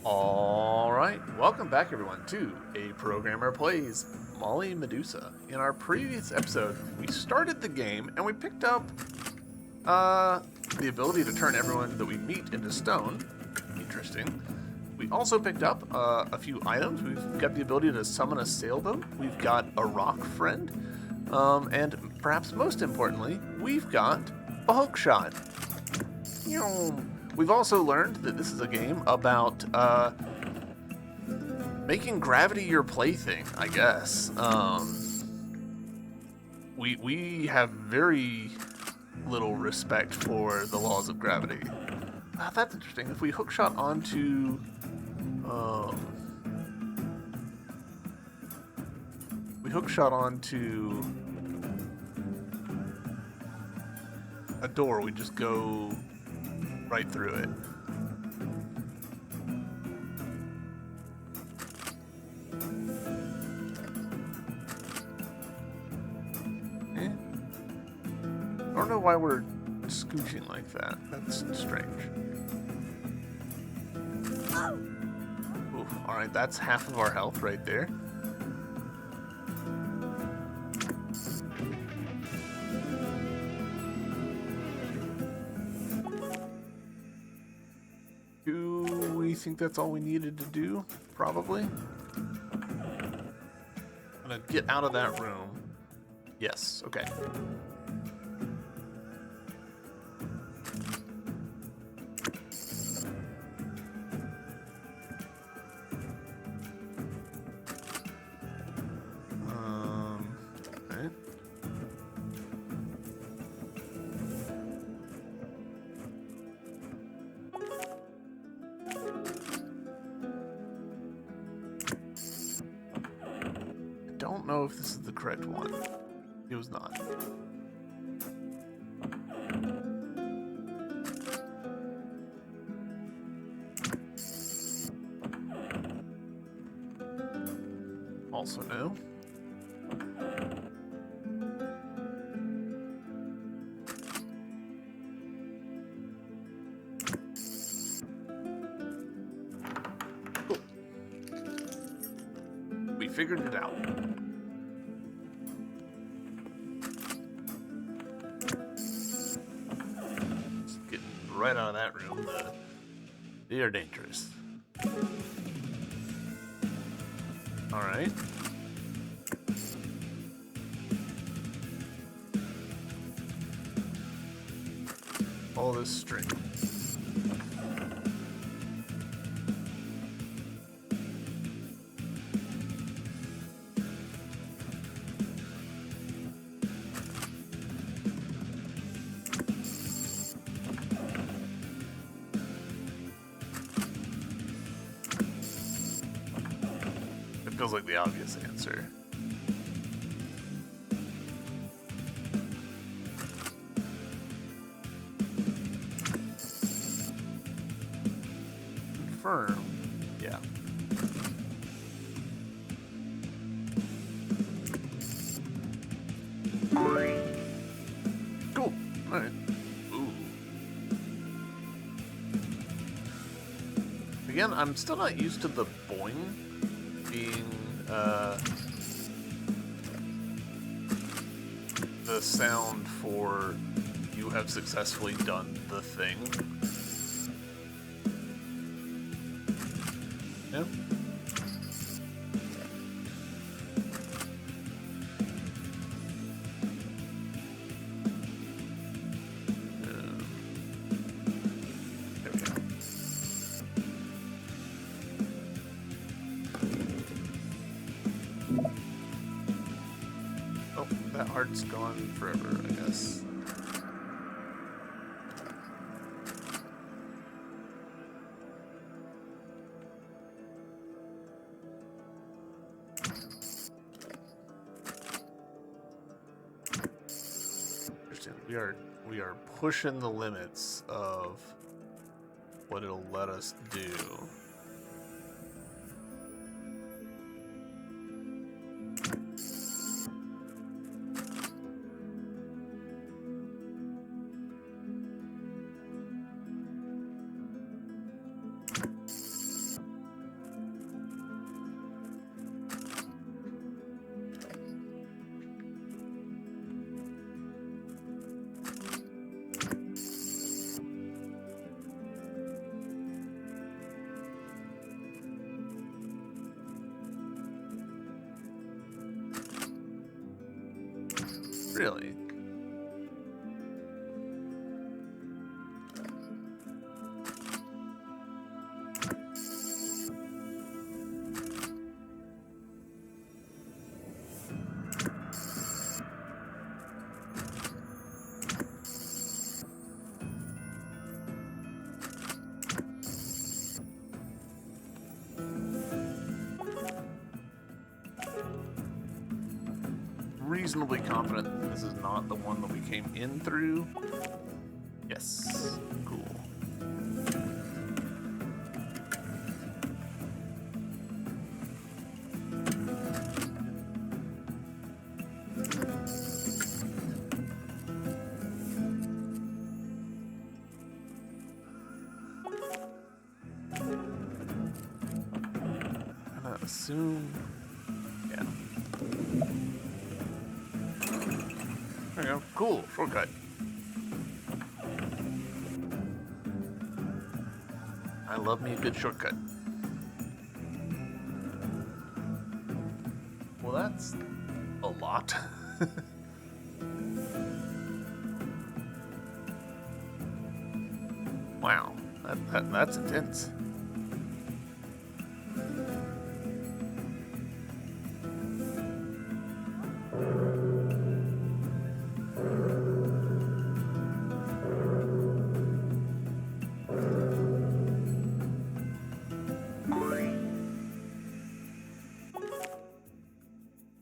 Alright, welcome back everyone to A Programmer Plays Molly Medusa. In our previous episode, we started the game and we picked up the ability to turn everyone that we meet into stone. Interesting. We also picked up a few items. We've got the ability to summon a sailboat. We've got a rock friend. And perhaps most importantly, we've got a hook shot. We've also learned that this is a game about making gravity your plaything, I guess. We have very little respect for the laws of gravity. That's interesting. If we hookshot onto a door, we just go right through it. I don't know why we're scooching like that. That's strange. Oof, alright, that's half of our health right there. Do we think that's all we needed to do? Probably. I'm gonna get out of that room. Yes, okay. I don't know if this is the correct one. It was not. Also no. Cool. We figured it out. Right out of that room, they are dangerous. Alright. All this string. Feels like the obvious answer. Confirm. Yeah. Cool. Alright. Ooh. Again, I'm still not used to the boing being the sound for you have successfully done the thing. Yeah. There we go. Oh, that heart's gone forever, I guess. Interesting. We are pushing the limits of what it'll let us do. Really? Reasonably confident this is not the one that we came in through. Yes. Cool. I'm gonna assume. Yeah. There we go. Cool. Shortcut. I love me a good shortcut. Well, that's a lot. Wow. That's intense.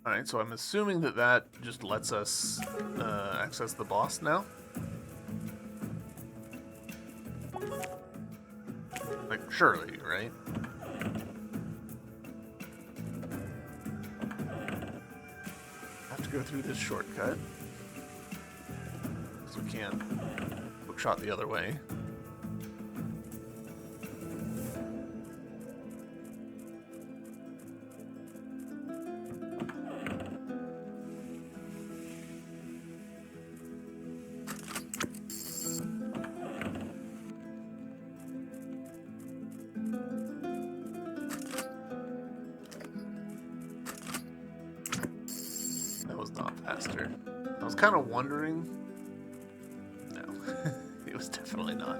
Alright, so I'm assuming that that just lets us access the boss now. Like, surely, right? Have to go through this shortcut. Because we can't hook shot the other way. Faster. I was kind of wondering. No, it was definitely not.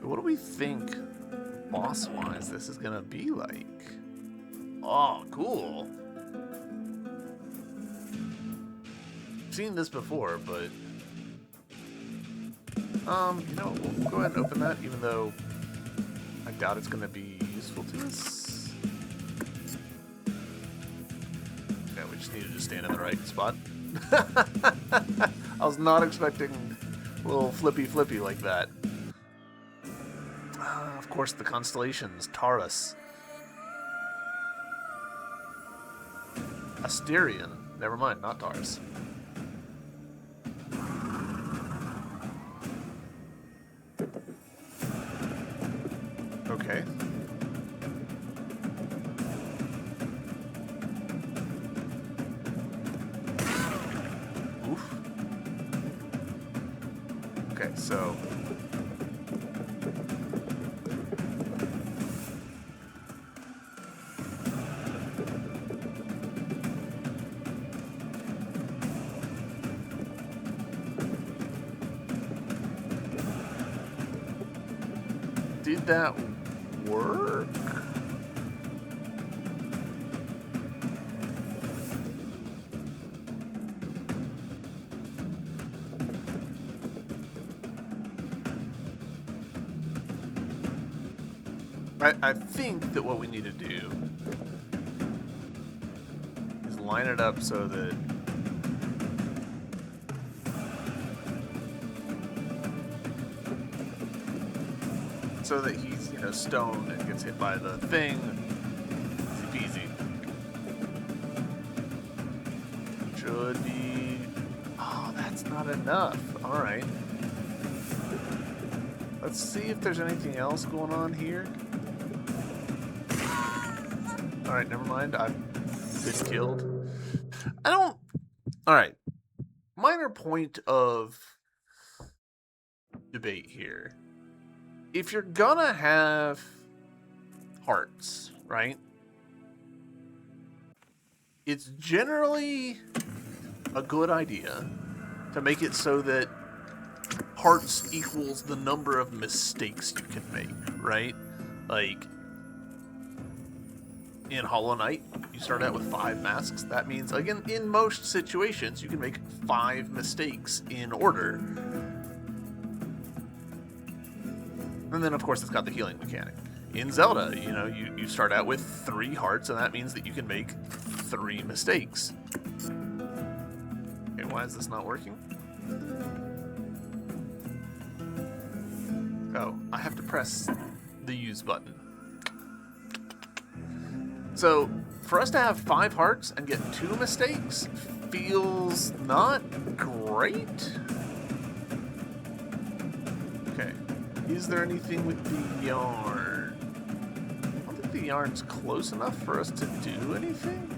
What do we think, boss-wise, this is gonna be like? Oh, cool. I've seen this before, but you know, we'll go ahead and open that, even though I doubt it's going to be useful to us. Yeah, we just needed to stand in the right spot. I was not expecting a little flippy like that. Of course, the constellations, Taurus. Asterion. Never mind, not Taurus. Okay. Oof. Okay, so did that work? I think that what we need to do is line it up so that he's, you know, stoned and gets hit by the thing. Easy peasy. Should be... Oh, that's not enough. Alright. Let's see if there's anything else going on here. Alright, never mind. I've been killed. I don't... Alright. Minor point of debate here. if you're gonna have hearts, right? It's generally a good idea to make it so that hearts equals the number of mistakes you can make, right? Like, in Hollow Knight, you start out with 5 masks. That means, again, in most situations, you can make 5 mistakes in order. And then, of course, it's got the healing mechanic. In Zelda, you know, you start out with 3 hearts, and that means that you can make 3 mistakes. Okay, why is this not working? Oh, I have to press the use button. So, for us to have 5 hearts and get 2 mistakes feels not great. Okay. Is there anything with the yarn? I don't think the yarn's close enough for us to do anything.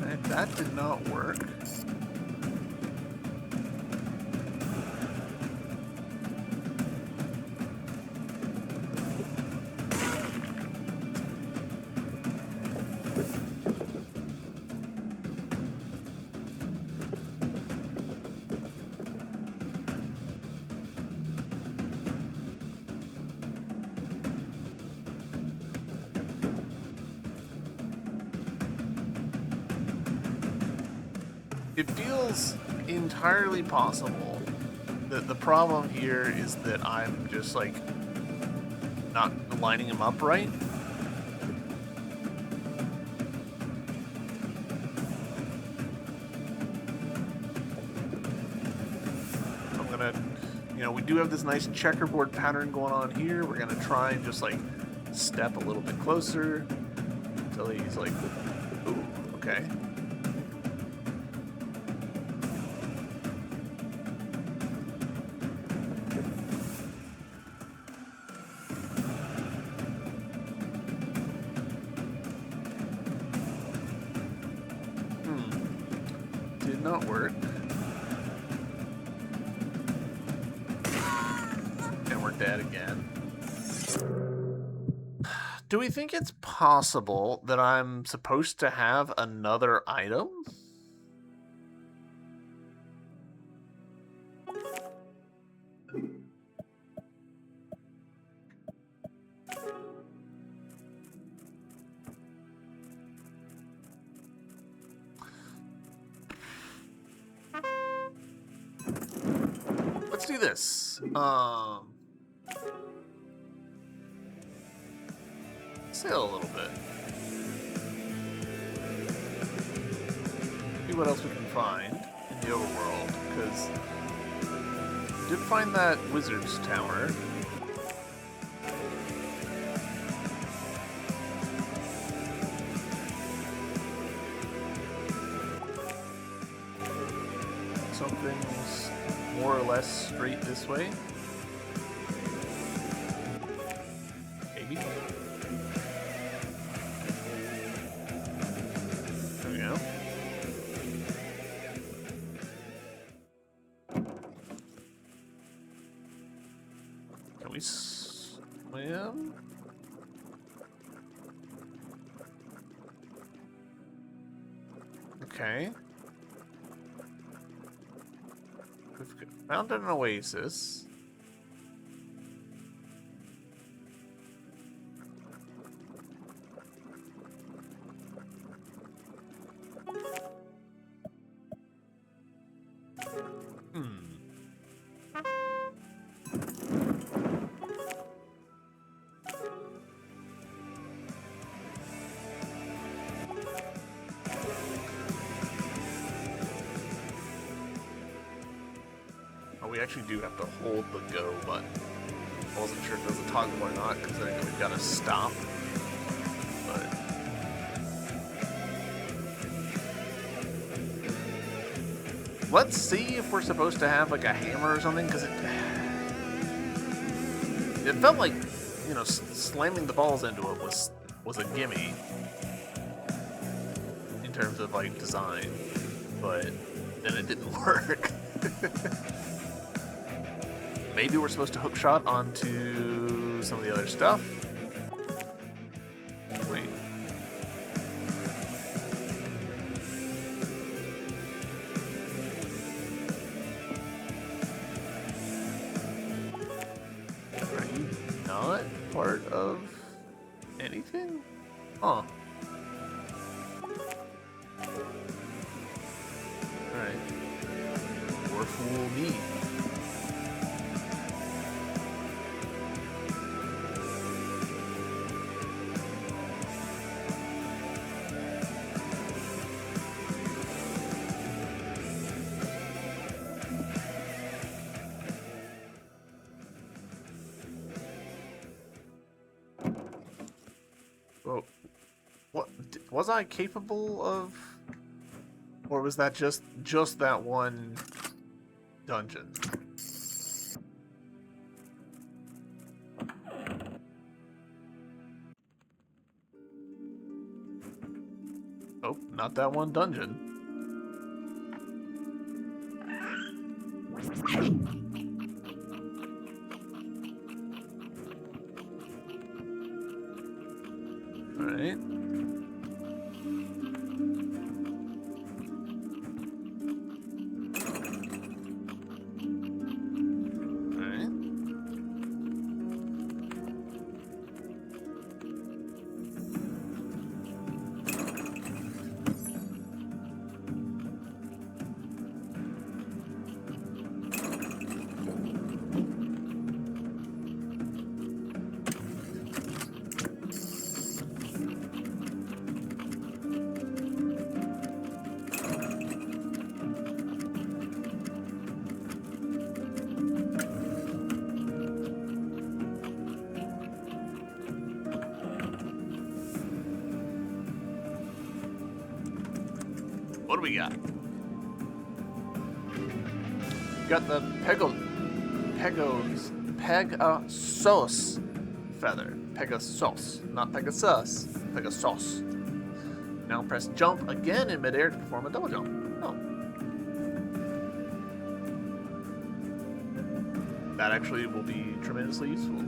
And that did not work. It feels entirely possible that the problem here is that I'm just, like, not lining them up right. I'm gonna, you know, we do have this nice checkerboard pattern going on here. We're gonna try and just, like, step a little bit closer until he's like, ooh, okay. Did not work. And we're dead again. Do we think it's possible that I'm supposed to have another item? Let's do this. Sail a little bit. See what else we can find in the overworld, because we did find that wizard's tower. Something's more or less straight this way. Maybe. There we go. Can we swim? Okay. We've found an oasis. We actually do have to hold the go button. I wasn't sure if it was a toggle or not, because I think we've got to stop. But let's see if we're supposed to have like a hammer or something, because it felt like, you know, slamming the balls into it was a gimme in in terms of like design, but then it didn't work. Maybe we're supposed to hookshot onto some of the other stuff. Wait. Are you not part of anything? Huh. Alright. Or fool me. Well, what was I capable of, or was that just that one dungeon? Oh, not that one dungeon. All right. What do we got? We got the Pegasus feather. Pegasus, not Pegasus. Pegasus. Now press jump again in midair to perform a double jump. Oh. That actually will be tremendously useful.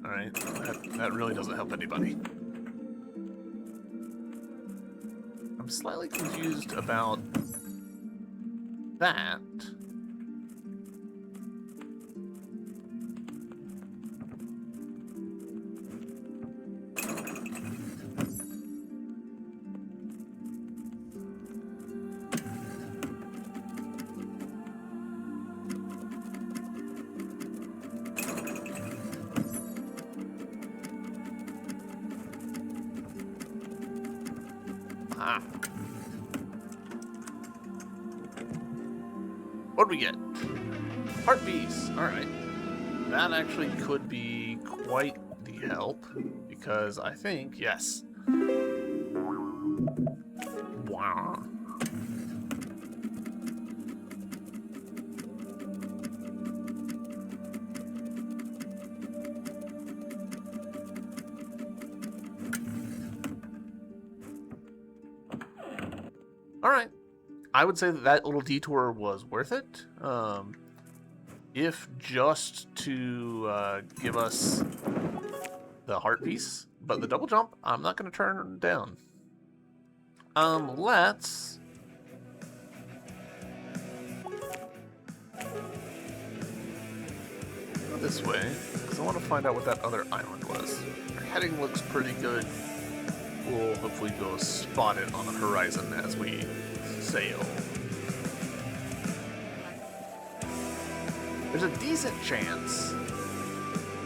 Alright, that really doesn't help anybody. I'm slightly confused about that. Ah. What'd we get? Heart piece. Alright. That actually could be quite the help, because I think, yes. Wow. Alright. I would say that little detour was worth it. If just to give us the heart piece. But the double jump, I'm not going to turn down. Let's... go this way, because I want to find out what that other island was. Our heading looks pretty good. We'll hopefully go spot it on the horizon as we sail. There's a decent chance,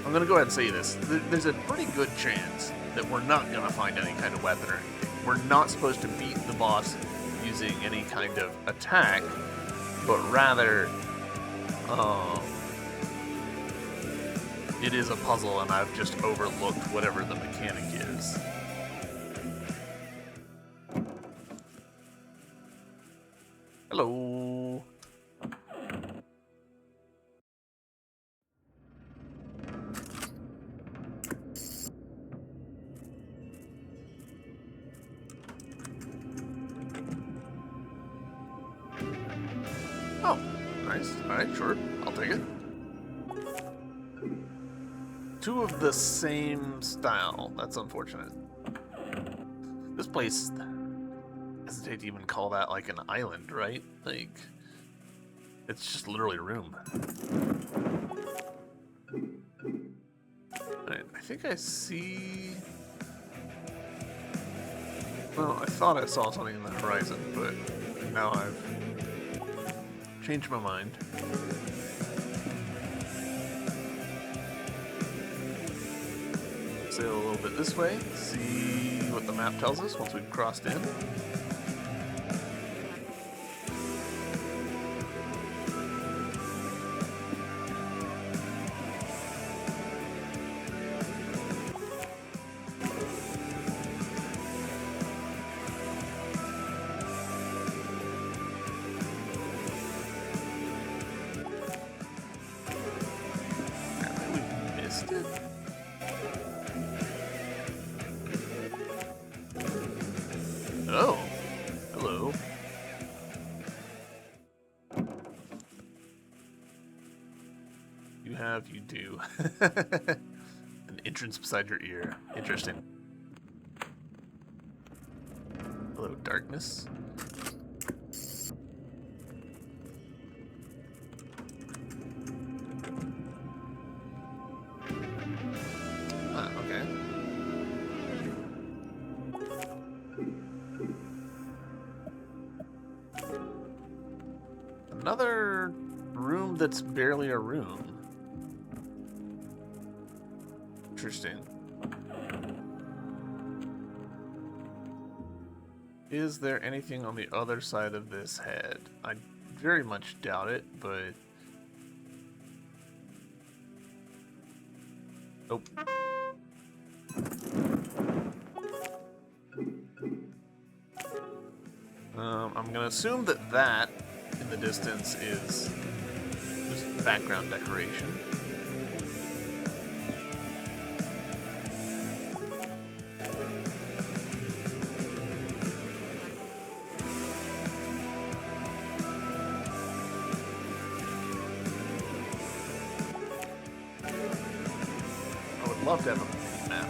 I'm going to go ahead and say this, there's a pretty good chance that we're not going to find any kind of weapon or anything. We're not supposed to beat the boss using any kind of attack, but rather it is a puzzle and I've just overlooked whatever the mechanic is. Hello. Oh, nice. Alright, sure. I'll take it. Two of the same style. That's unfortunate. This place, I hesitate to even call that like an island, right? Like, it's just literally a room. Alright, I think I see... Well, I thought I saw something in the horizon, but now I've changed my mind. Sail a little bit this way, see what the map tells us once we've crossed in. Apparently we missed it. Oh, hello. You do. An entrance beside your ear. Interesting. Hello, darkness. Ah, okay. Another room that's barely a room. Interesting. Is there anything on the other side of this head? I very much doubt it, but... Nope. I'm gonna assume that that in the distance is just background decoration. I would love to have a map,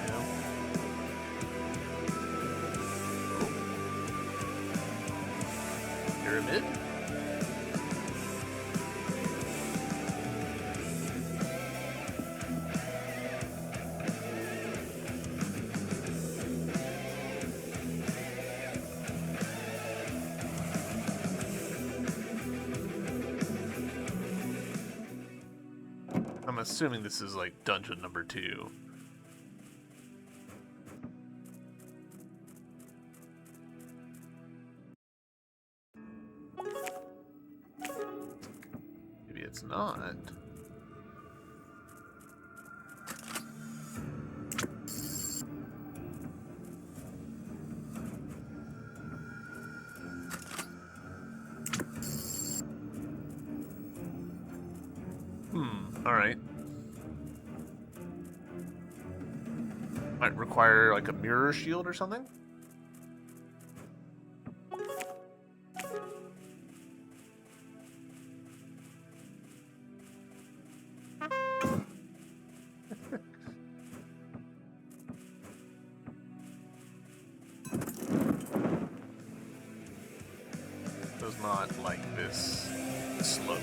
you know? Oh. Pyramid? I'm assuming this is like dungeon number 2. Maybe it's not. Alright. Might require like a mirror shield or something? Does not like this slope.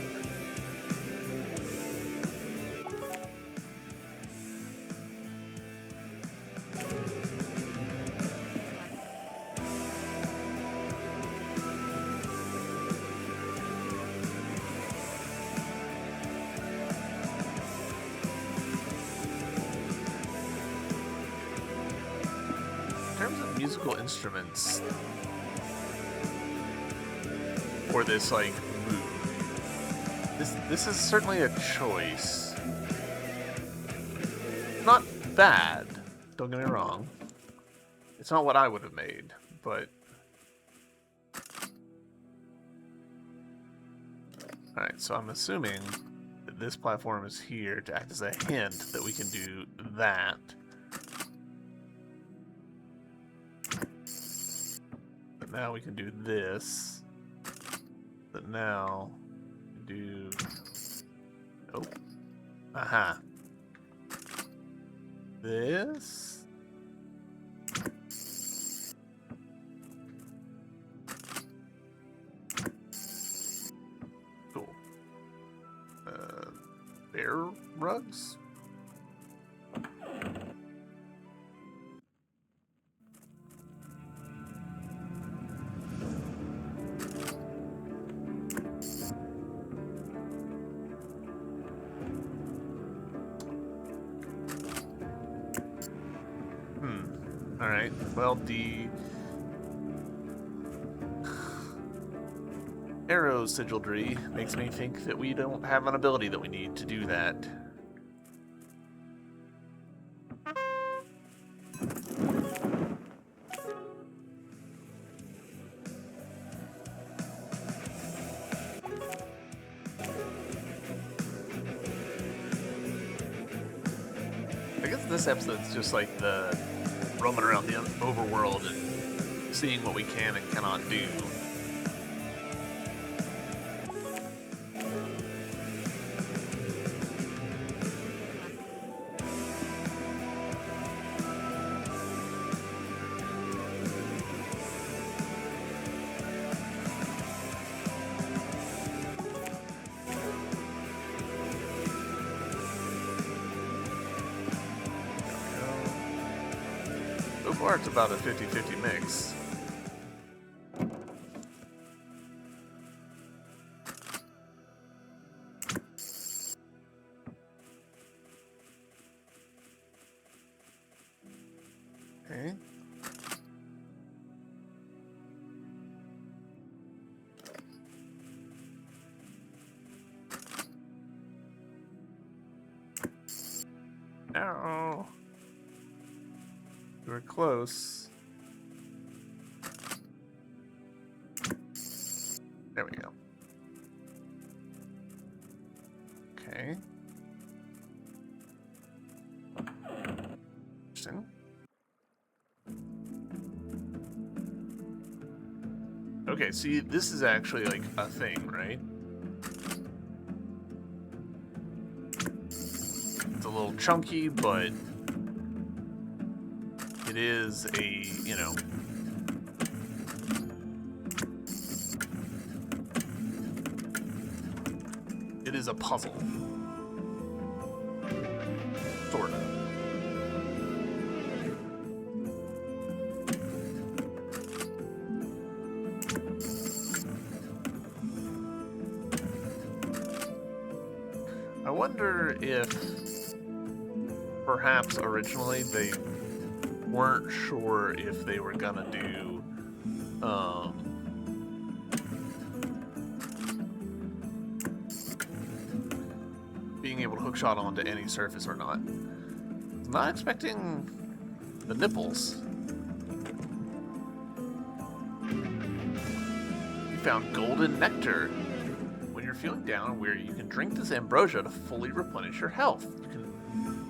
In terms of musical instruments for this like move, this is certainly a choice. bad. Don't get me wrong. It's not what I would have made, but... Alright, so I'm assuming that this platform is here to act as a hint that we can do that. But now we can do this. But now... do... Nope. Aha. This... Cool. Bear rugs? Alright, well, the arrow sigildry makes me think that we don't have an ability that we need to do that. I guess this episode's just like the roaming around the overworld and seeing what we can and cannot do. So far it's about a 50-50 mix. Okay. No. We're close. There we go. Okay. Interesting. Okay, see, this is actually like a thing, right? It's a little chunky, but it is a, you know, it is a puzzle. Sort of. I wonder if perhaps originally they weren't sure if they were gonna do being able to hookshot onto any surface or not. Not expecting the nipples. You found golden nectar. When you're feeling down and weary, you can drink this ambrosia to fully replenish your health. You can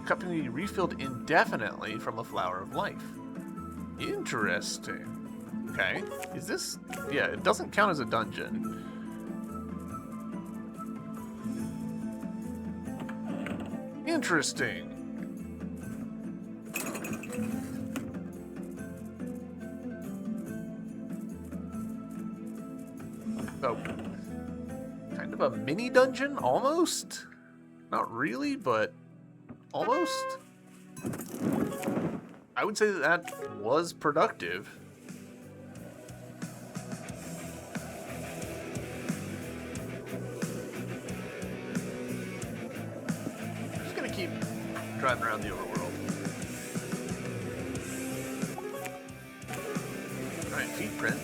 cup can be refilled indefinitely from a flower of life. Interesting. Okay. Is this... yeah, it doesn't count as a dungeon. Interesting. So, kind of a mini dungeon, almost? Not really, but almost? I would say that was productive. I'm just gonna keep driving around the overworld. Alright, feet print.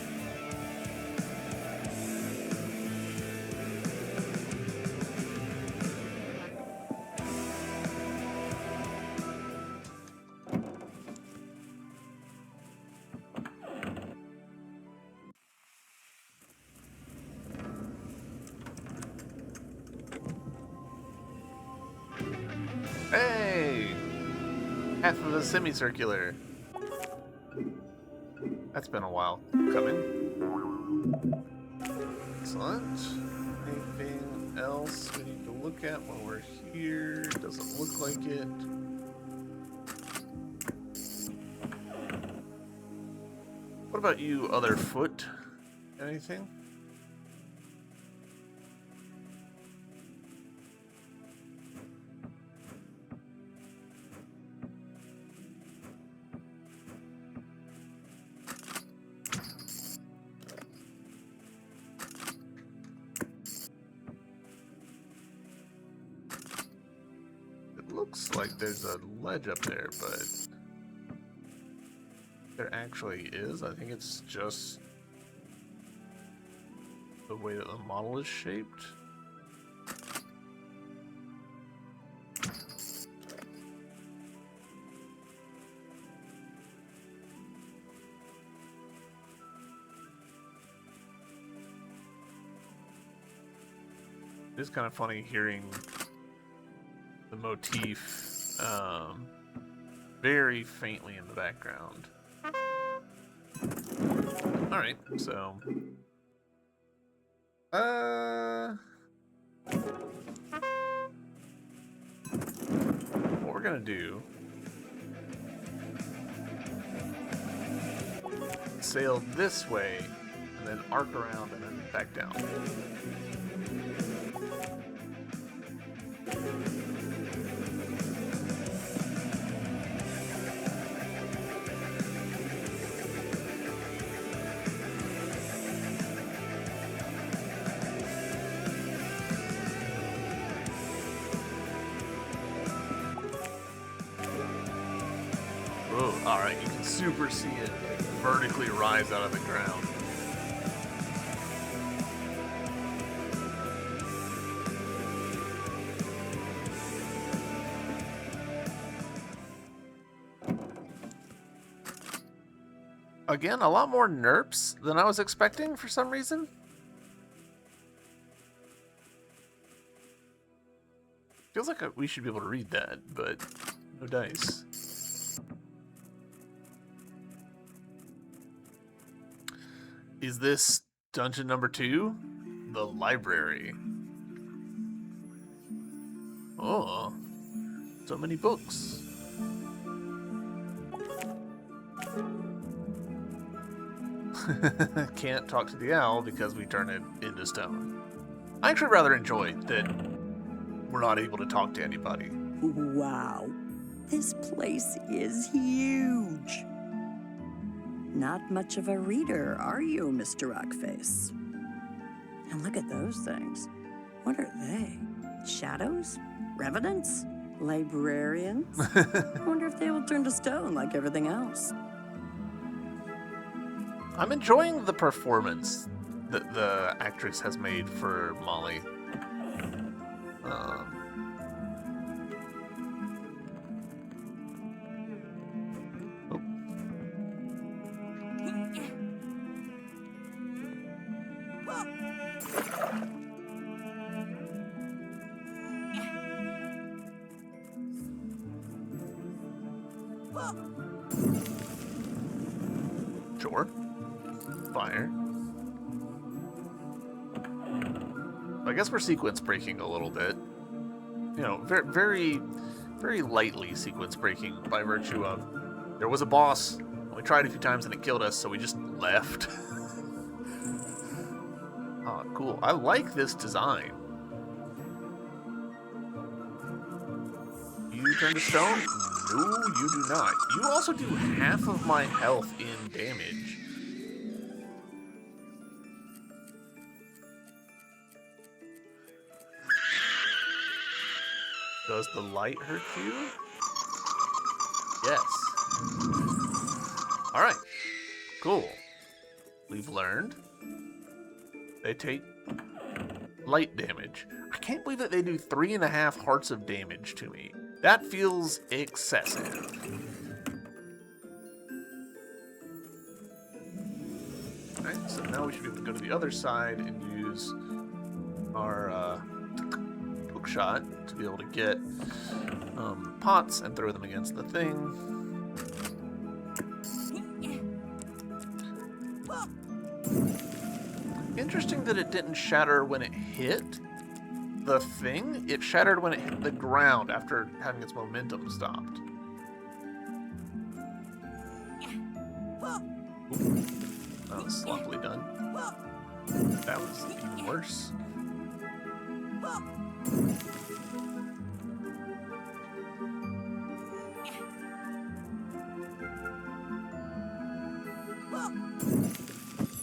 half of a semicircular. That's been a while coming. Excellent. Anything else we need to look at while we're here? Doesn't look like it. What about you, other foot? Anything? Looks like there's a ledge up there, but there actually is. I think it's just the way that the model is shaped. It is kind of funny hearing the motif very faintly in the background. Alright, so what we're gonna do, sail this way and then arc around and then back down. Alright, you can super see it vertically rise out of the ground. Again, a lot more nerps than I was expecting for some reason. Feels like we should be able to read that, but no dice. Is this dungeon number 2? The library. Oh, so many books. Can't talk to the owl because we turn it into stone. I actually rather enjoy that we're not able to talk to anybody. Wow, this place is huge. Not much of a reader, are you, Mr. Rockface? And look at those things. What are they? Shadows? Revenants? Librarians? I wonder if they will turn to stone like everything else. I'm enjoying the performance that the actress has made for Molly. Sure. Fire. I guess we're sequence breaking a little bit. You know, very, very lightly sequence breaking by virtue of there was a boss. We tried a few times and it killed us, so we just left. Oh, cool. I like this design. You turn to stone? No, you do not. You also do half of my health in damage. Does the light hurt you? Yes. Alright. Cool. We've learned they take light damage. I can't believe that they do 3.5 hearts of damage to me. That feels excessive. Alright, so now we should be able to go to the other side and use our hook shot. to be able to get pots and throw them against the thing. Interesting that it didn't shatter when it hit the thing. It shattered when it hit the ground after having its momentum stopped. Ooh, that was sloppily done. That was even worse.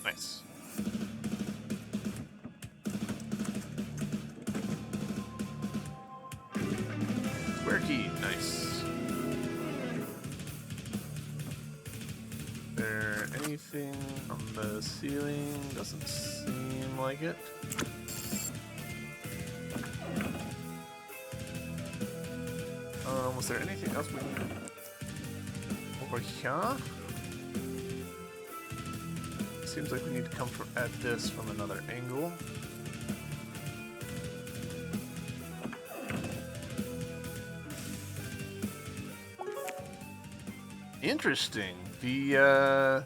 Nice. Square key, nice. There anything on the ceiling? Doesn't seem like it. Was there anything else we can over here? Seems like we need to come at this from another angle. Interesting. The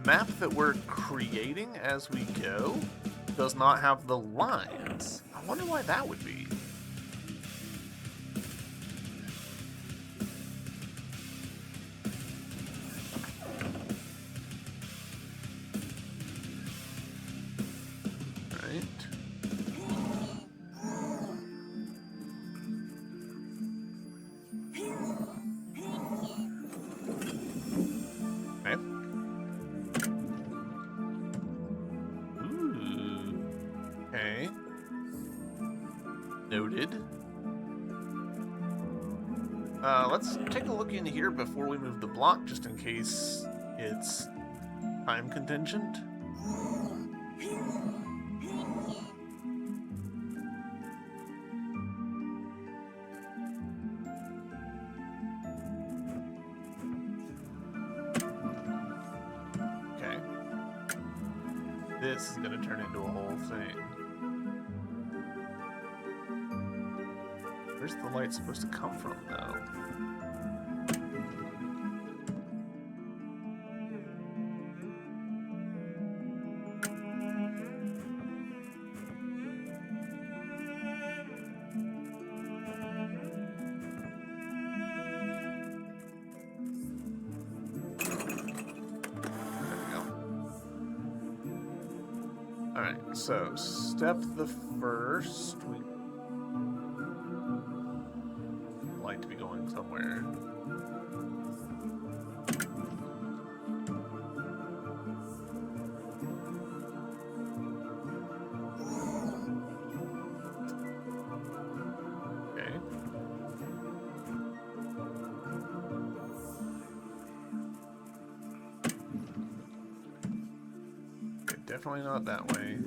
map that we're creating as we go does not have the lines. I wonder why that would be. Okay. Noted. Let's take a look in here before we move the block, just in case it's time contingent. Okay. This is gonna turn into a whole thing. Where's the light supposed to come from, though? There we go. Alright, so step the first. We light to be going somewhere. Okay. Okay, definitely not that way.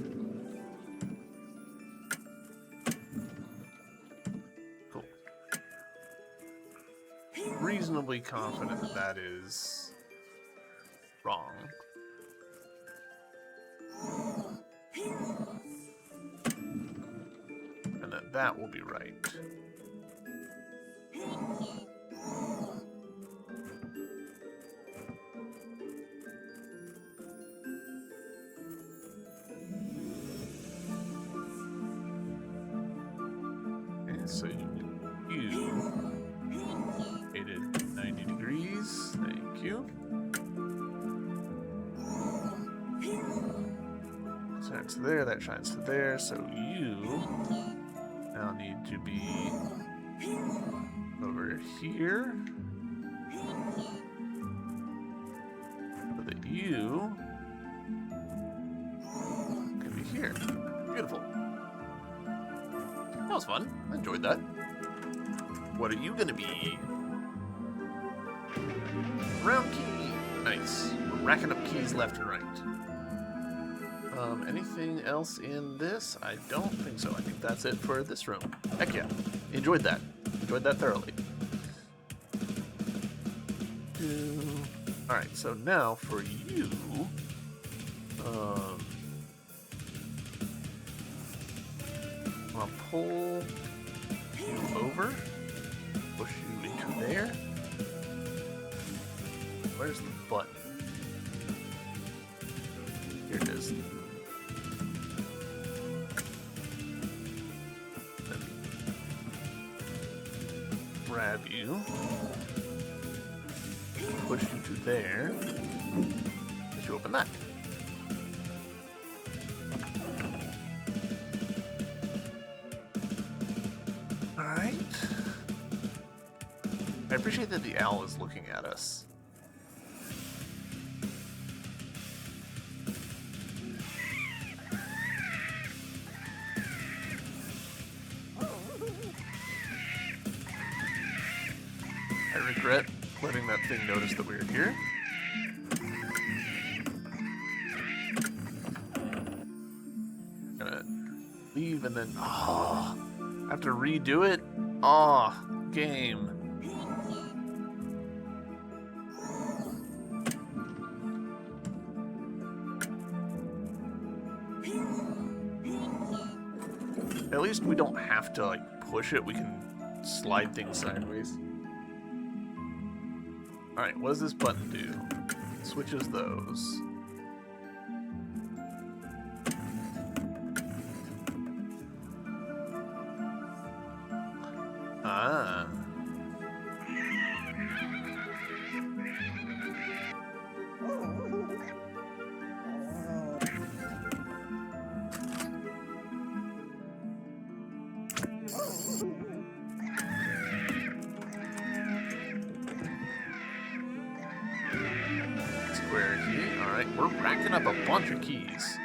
Reasonably confident that that is wrong. And that that will be right. And so you 90 degrees. Thank you. So that's there, that shines to there, so you now need to be over here. So that you can be here. Beautiful. That was fun. I enjoyed that. What are you gonna be? Round key. Nice. We're racking up keys left and right. Anything else in this? I don't think so. I think that's it for this room. Heck yeah. Enjoyed that. Enjoyed that thoroughly. Alright, so now for you, I'm gonna pull you over, push you into there. Where's the button? Here it is. Then grab you, push you to there. Let you open that. Alright. I appreciate that the owl is looking at us. I regret letting that thing notice that we were here. Gonna leave and then... Oh, I have to redo it? Oh, game. At least we don't have to, like, push it. We can slide things sideways. Alright, what does this button do? It switches those. Ah. Square key. Alright, we're racking up a bunch of keys.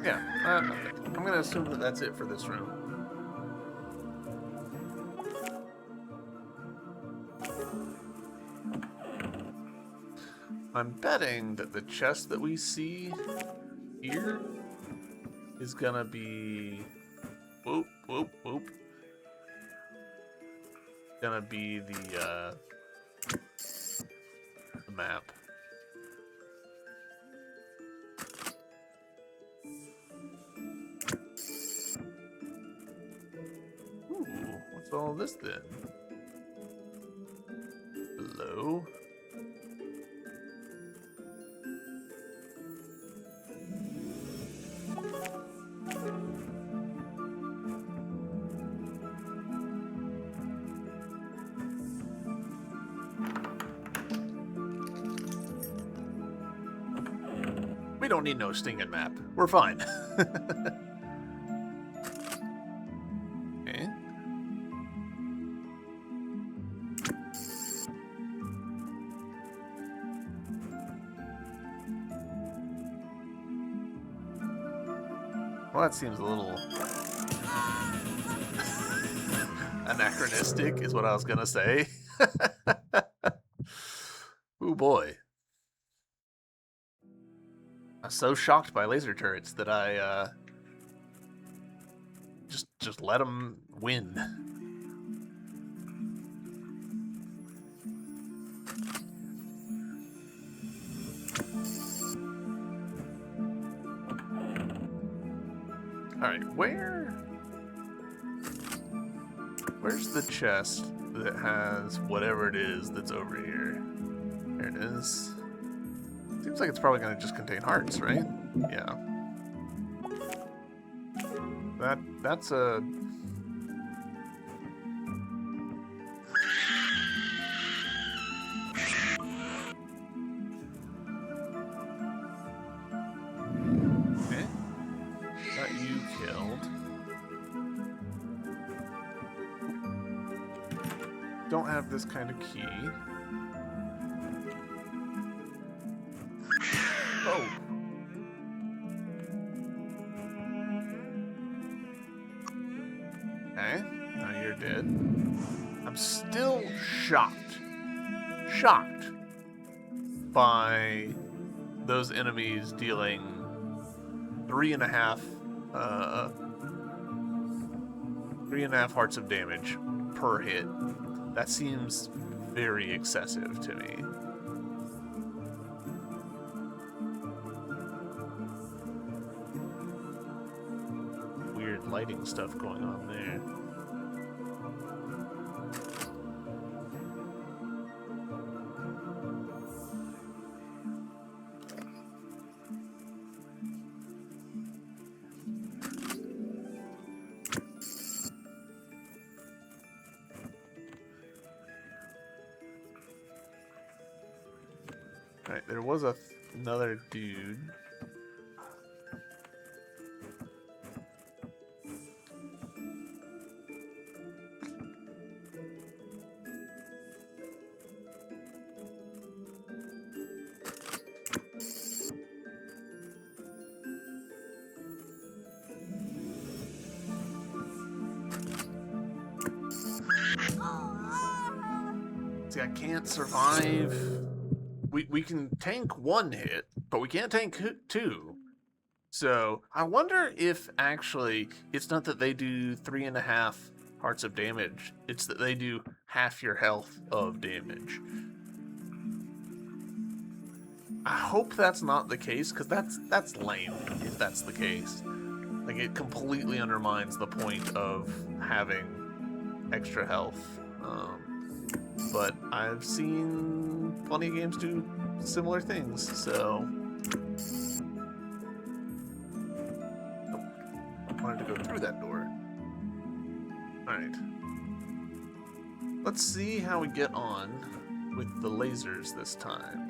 Yeah, I'm going to assume that that's it for this room. I'm betting that the chest that we see here is going to be... Whoop, whoop, whoop. Gonna be the map. Ooh, what's all this then? Hello? We don't need no stinging map. We're fine. Okay. Well, that seems a little anachronistic, is what I was gonna say. Oh boy. I'm so shocked by laser turrets that I just let them win. All right, where's the chest that has whatever it is that's over here? There it is. Seems like it's probably going to just contain hearts, right? Yeah. That's a... Okay. That you killed. Don't have this kind of key. Oh. Okay, now you're dead. I'm still shocked shocked by those enemies dealing 3.5 hearts of damage per hit. That seems very excessive to me. Weird lighting stuff going on there. Alright, there was another dude. See, I can't survive. We can tank one hit, but we can't tank two. So I wonder if actually it's not that they do 3.5 hearts of damage. It's that they do half your health of damage. I hope that's not the case, because that's lame if that's the case. Like, it completely undermines the point of having extra health. But I've seen plenty of games do similar things, so... Nope. I wanted to go through that door. Alright. Let's see how we get on with the lasers this time.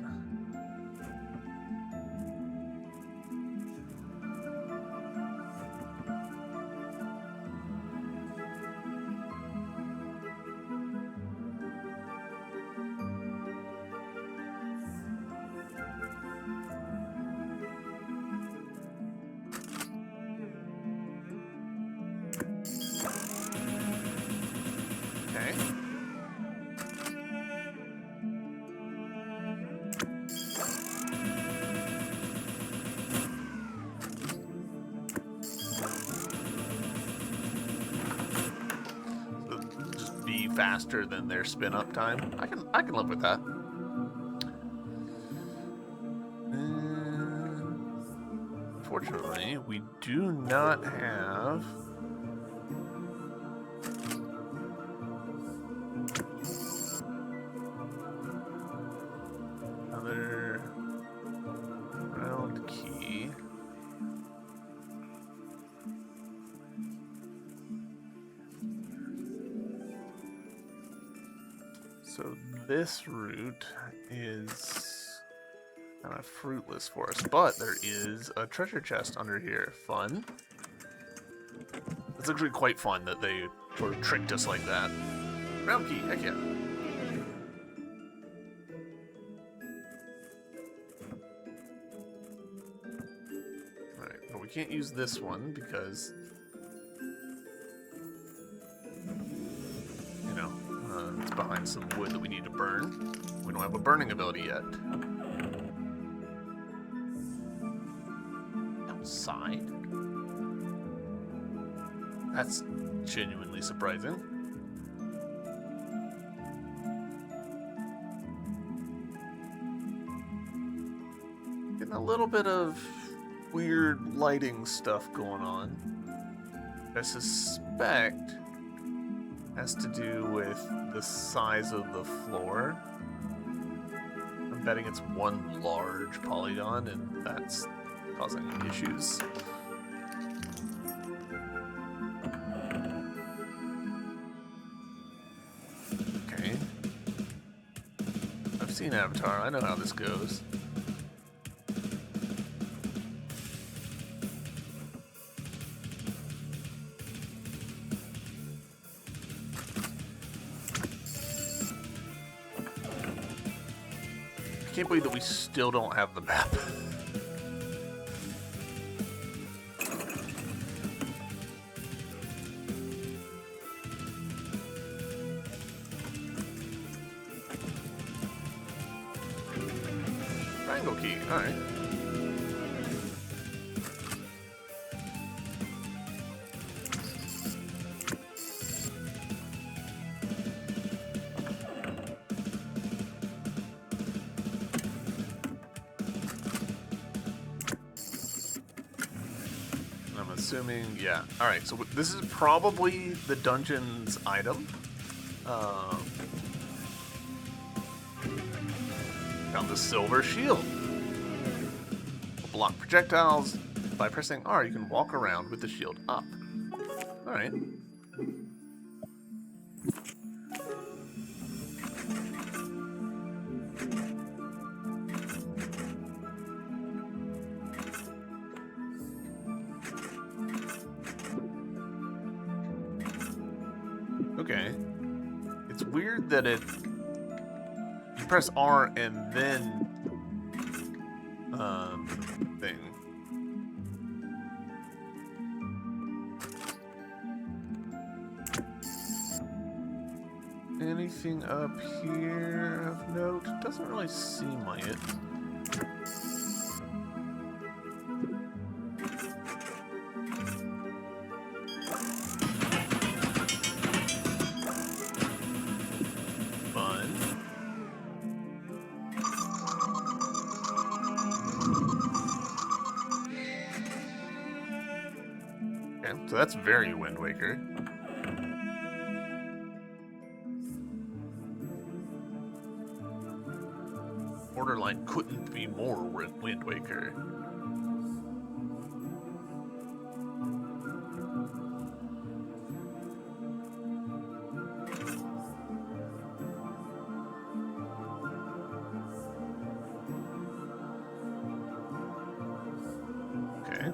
Faster than their spin up time. I can live with that. Fortunately, we do not have another round key. So this route is kind of fruitless for us, but there is a treasure chest under here. Fun. It's actually quite fun that they sort of tricked us like that. Round key, heck yeah. Alright, but we can't use this one because... it's behind some wood that we need to burn. We don't have a burning ability yet. Outside? That's genuinely surprising. Getting a little bit of weird lighting stuff going on. I suspect has to do with the size of the floor. I'm betting it's one large polygon, and that's causing issues. Okay. I've seen Avatar. I know how this goes. I can't believe that we still don't have the map. triangle key. Alright. I'm assuming, yeah. Alright, so this is probably the dungeon's item. Found the silver shield. Will block projectiles. By pressing R, you can walk around with the shield up. Alright. Okay. It's weird that you press R and then thing. Anything up here of note? Doesn't really seem like it. Fun. Okay, so that's very Wind Waker. Borderline couldn't be more Wind Waker. Okay.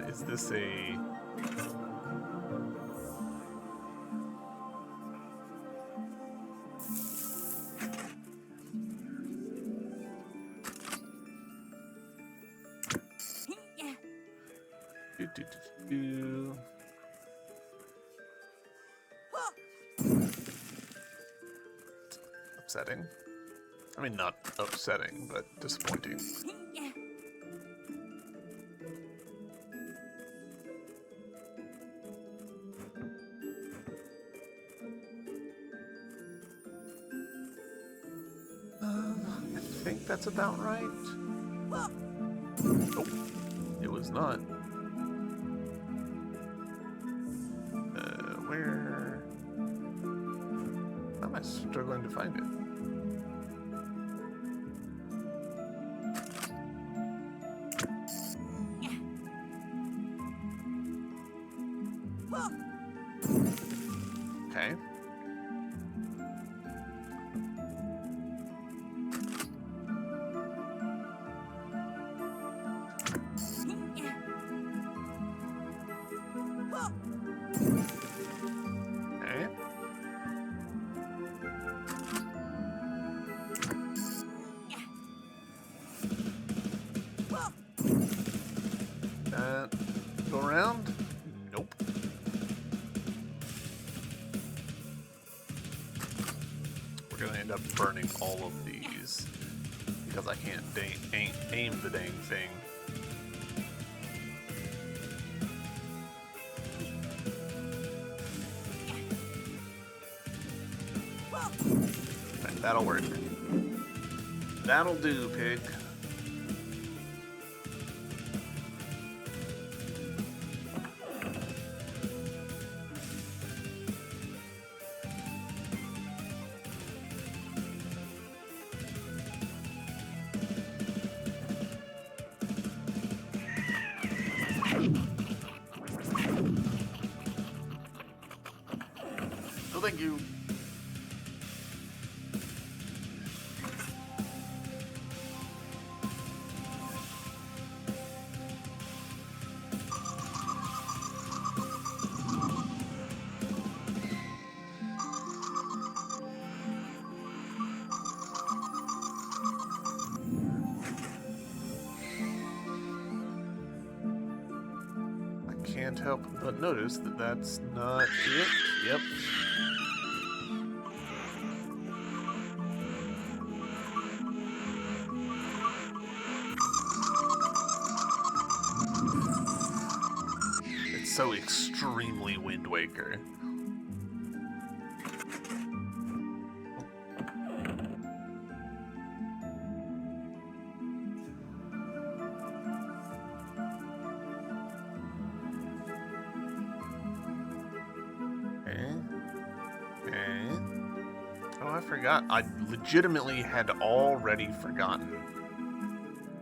Is this a... Do. Upsetting. I mean, not upsetting, but disappointing. I think that's about right. Nope, it was not. Where am I struggling to find it? Okay. Okay. Go around? Nope. We're gonna end up burning all of these because I can't aim the dang thing. Right, that'll work. That'll do, pig. No, thank you. Can't help but notice that that's not it. Yep. so extremely Wind Waker. I forgot. I legitimately had already forgotten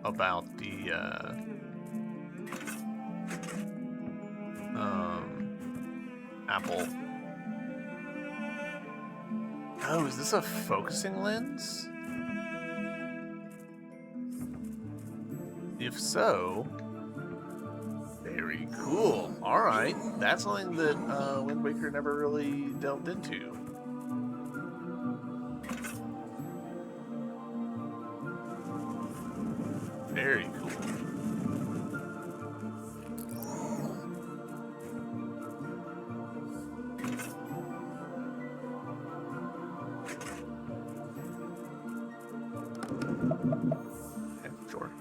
about the apple. Oh, is this a focusing lens? If so, very cool. All right, that's something that Wind Waker never really delved into. Very cool. Okay, sure.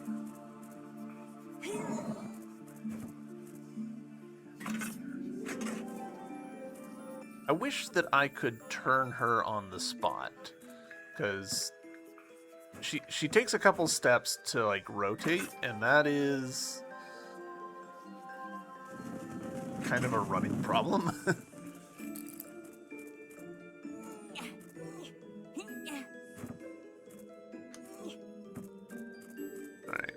I wish that I could turn her on the spot, because she takes a couple steps to like rotate, and that is kind of a running problem. Alright.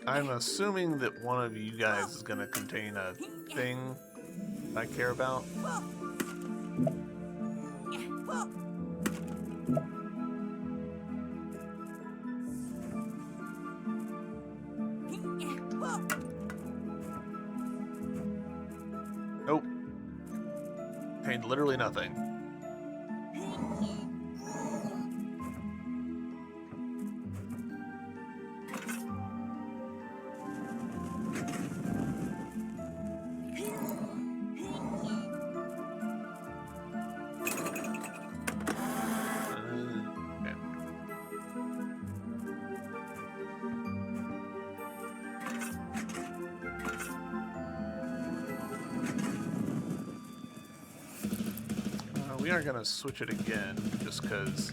I'm assuming that one of you guys is gonna contain a thing I care about. Nope. Contained literally nothing. We are going to switch it again, just because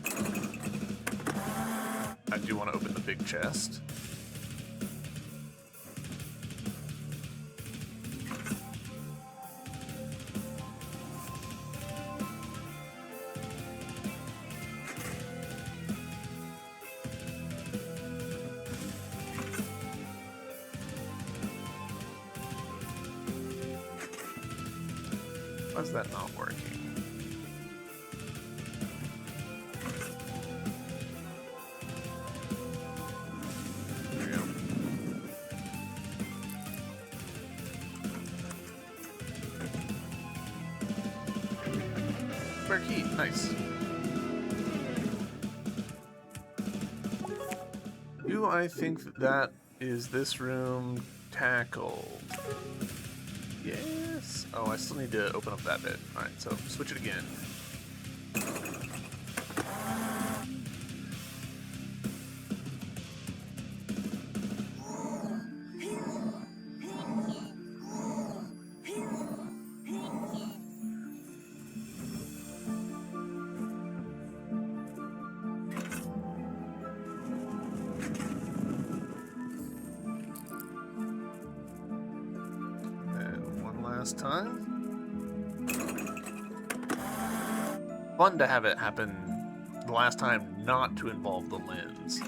I do want to open the big chest. Why is that not working? Key. Nice. Do I think that is this room tackled? Yes. Oh, I still need to open up that bit. Alright, so switch it again. Time. Fun to have it happen the last time not to involve the lens.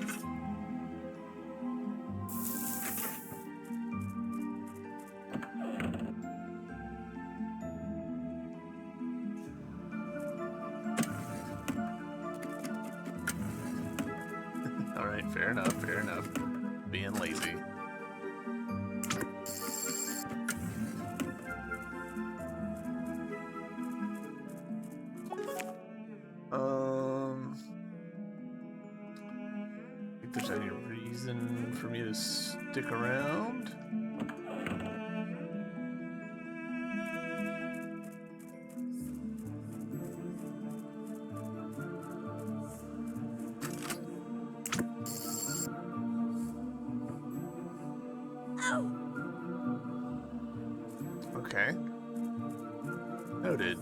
Alright, fair enough, fair enough. Being lazy. Think there's any reason for me to stick around? Okay. Noted.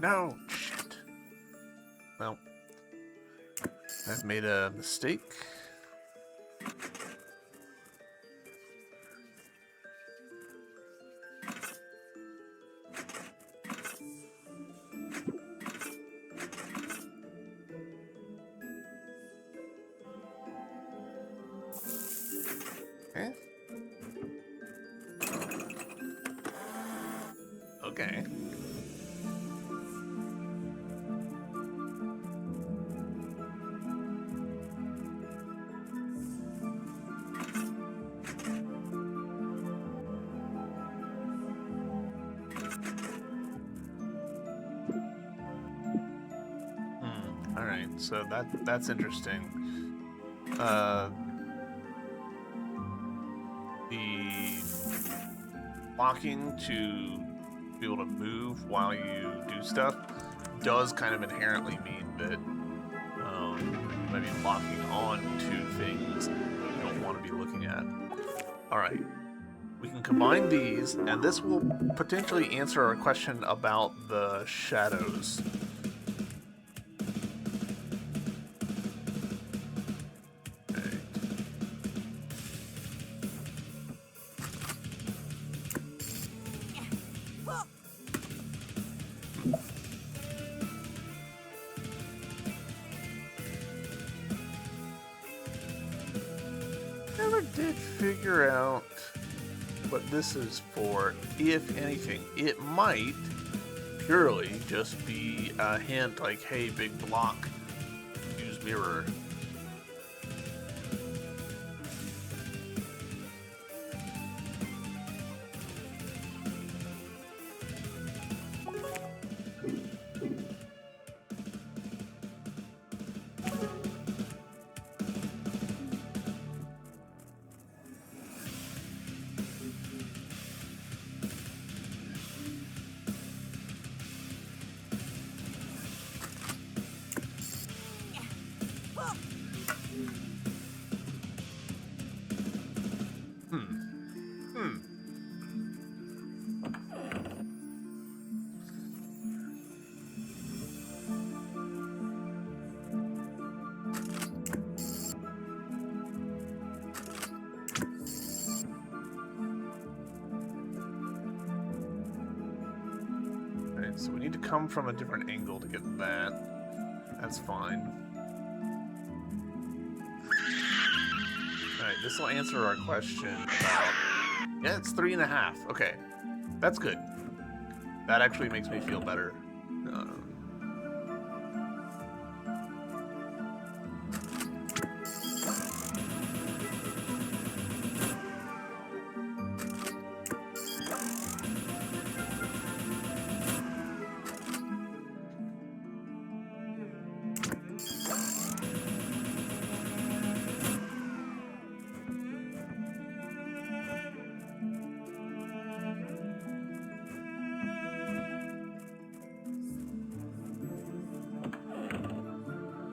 No! Shit. Well, I've made a mistake. Okay. Okay. All right. So that's interesting. The blocking to be able to move while you do stuff does kind of inherently mean that you might be locking on to things you don't want to be looking at. All right. We can combine these, and this will potentially answer our question about the shadows. Okay. Never did figure out what this is for, if anything. It might purely just be a hint like, hey, big block, use mirror. Alright, so we need to come from a different angle to get that. That's fine. Alright, this will answer our question about... Yeah, it's 3.5. Okay. That's good. That actually makes me feel better.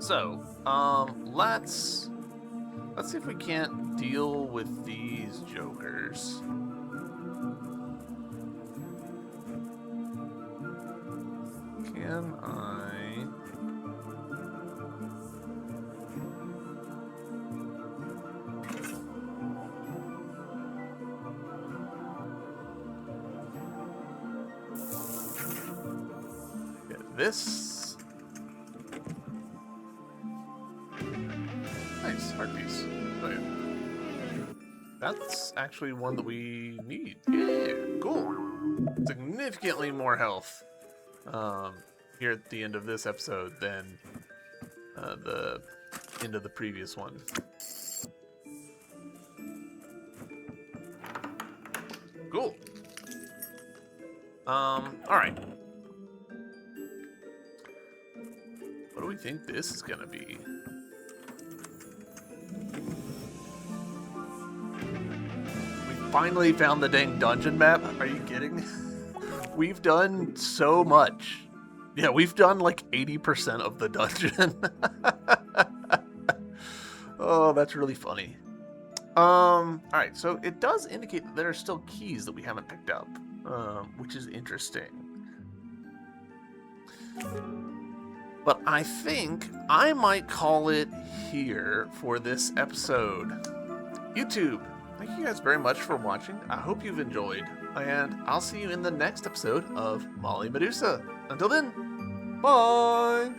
So, let's see if we can't deal with these jokers. Can I... get this? Nice, heart piece. Oh, yeah. That's actually one that we need. Yeah, cool. Significantly more health here at the end of this episode than the end of the previous one. Cool. All right. What do we think this is gonna be? finally found the dang dungeon map. Are you kidding? We've done so much. Yeah, we've done like 80% of the dungeon. Oh, that's really funny. Alright, so it does indicate that there are still keys that we haven't picked up, which is interesting. But I think I might call it here for this episode. YouTube, thank you guys very much for watching. I hope you've enjoyed, and I'll see you in the next episode of Molly Medusa. Until then, bye!